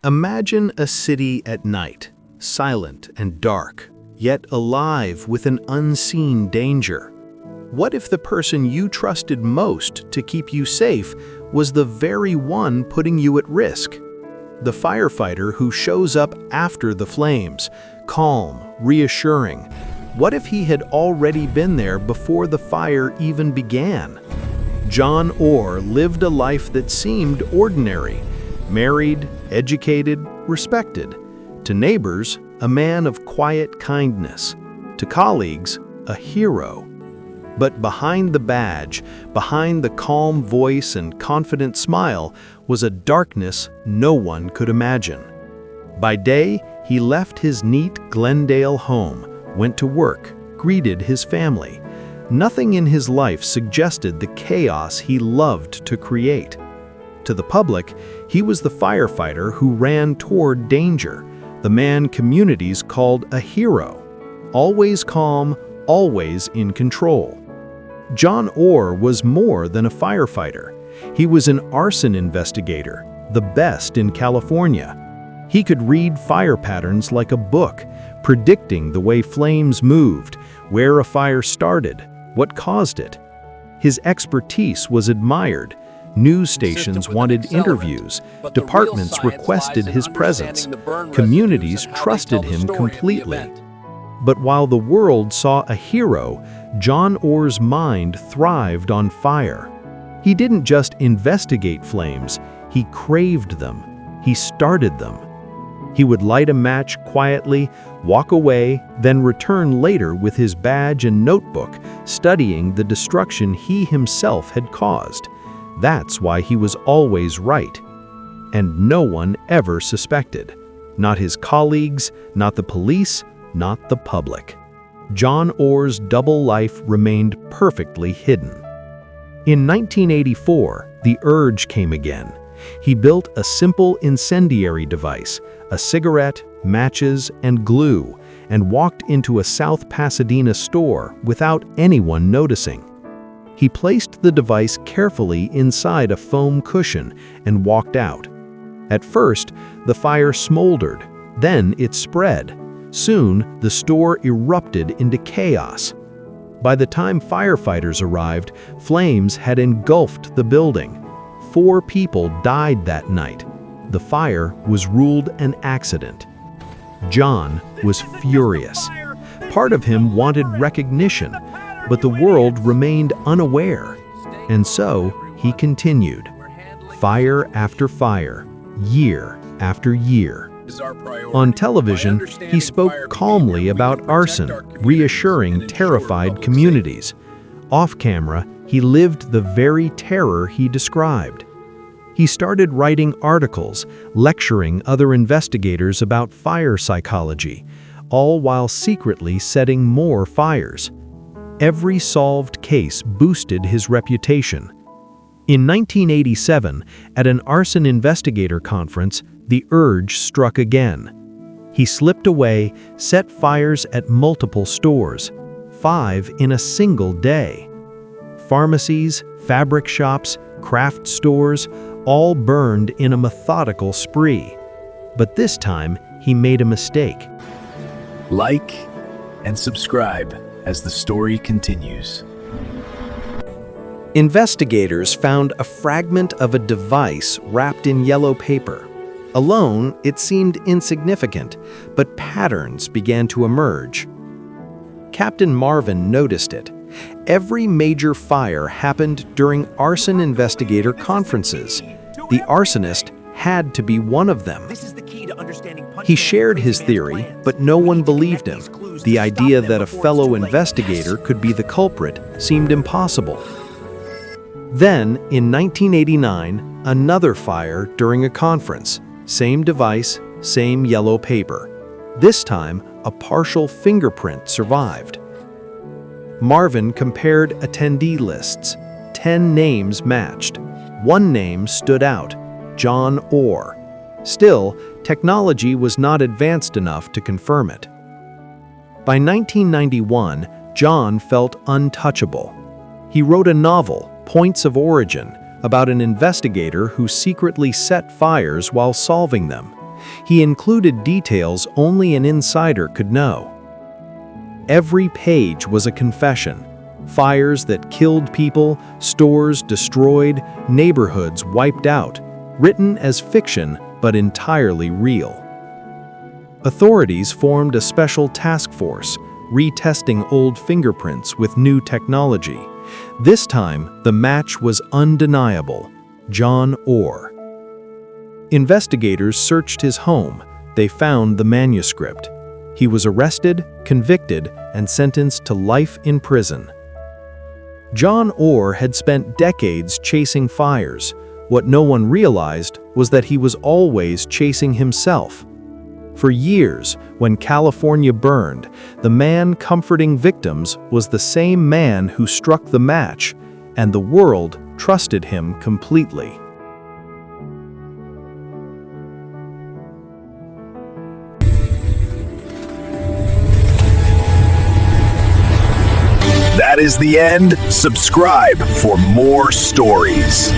Imagine a city at night, silent and dark, yet alive with an unseen danger. What if the person you trusted most to keep you safe was the very one putting you at risk? The firefighter who shows up after the flames, calm, reassuring. What if he had already been there before the fire even began? John Orr lived a life that seemed ordinary. Married, educated, respected. To neighbors, a man of quiet kindness. To colleagues, a hero. But behind the badge, behind the calm voice and confident smile, was a darkness no one could imagine. By day, he left his neat Glendale home, went to work, greeted his family. Nothing in his life suggested the chaos he loved to create. To the public, he was the firefighter who ran toward danger, the man communities called a hero. Always calm, always in control. John Orr was more than a firefighter. He was an arson investigator, the best in California. He could read fire patterns like a book, predicting the way flames moved, where a fire started, what caused it. His expertise was admired. News stations wanted interviews, departments requested his presence, communities trusted him completely. But while the world saw a hero, John Orr's mind thrived on fire. He didn't just investigate flames, he craved them, he started them. He would light a match quietly, walk away, then return later with his badge and notebook, studying the destruction he himself had caused. That's why he was always right. And no one ever suspected. Not his colleagues, not the police, not the public. John Orr's double life remained perfectly hidden. In 1984, the urge came again. He built a simple incendiary device, a cigarette, matches, and glue, and walked into a South Pasadena store without anyone noticing. He placed the device carefully inside a foam cushion and walked out. At first, the fire smoldered, then it spread. Soon, the store erupted into chaos. By the time firefighters arrived, flames had engulfed the building. 4 people died that night. The fire was ruled an accident. John was furious. Part of him wanted recognition, but the world remained unaware. And so, he continued. Fire after fire, year after year. On television, he spoke calmly about arson, reassuring terrified communities. Off camera, he lived the very terror he described. He started writing articles, lecturing other investigators about fire psychology, all while secretly setting more fires. Every solved case boosted his reputation. In 1987, at an arson investigator conference, the urge struck again. He slipped away, set fires at multiple stores, 5 in a single day. Pharmacies, fabric shops, craft stores, all burned in a methodical spree. But this time, he made a mistake. Like and subscribe as the story continues. Investigators found a fragment of a device wrapped in yellow paper. Alone, it seemed insignificant, but patterns began to emerge. Captain Marvin noticed it. Every major fire happened during arson investigator conferences. The arsonist had to be one of them. He shared his theory, but no one believed him. The idea that a fellow investigator could be the culprit seemed impossible. Then, in 1989, another fire during a conference. Same device, same yellow paper. This time, a partial fingerprint survived. Marvin compared attendee lists. 10 names matched. One name stood out, John Orr. Still, technology was not advanced enough to confirm it. By 1991, John felt untouchable. He wrote a novel, Points of Origin, about an investigator who secretly set fires while solving them. He included details only an insider could know. Every page was a confession. Fires that killed people, stores destroyed, neighborhoods wiped out, written as fiction but entirely real. Authorities formed a special task force, retesting old fingerprints with new technology. This time, the match was undeniable: John Orr. Investigators searched his home. They found the manuscript. He was arrested, convicted, and sentenced to life in prison. John Orr had spent decades chasing fires. What no one realized was that he was always chasing himself. For years, when California burned, the man comforting victims was the same man who struck the match, and the world trusted him completely. That is the end. Subscribe for more stories.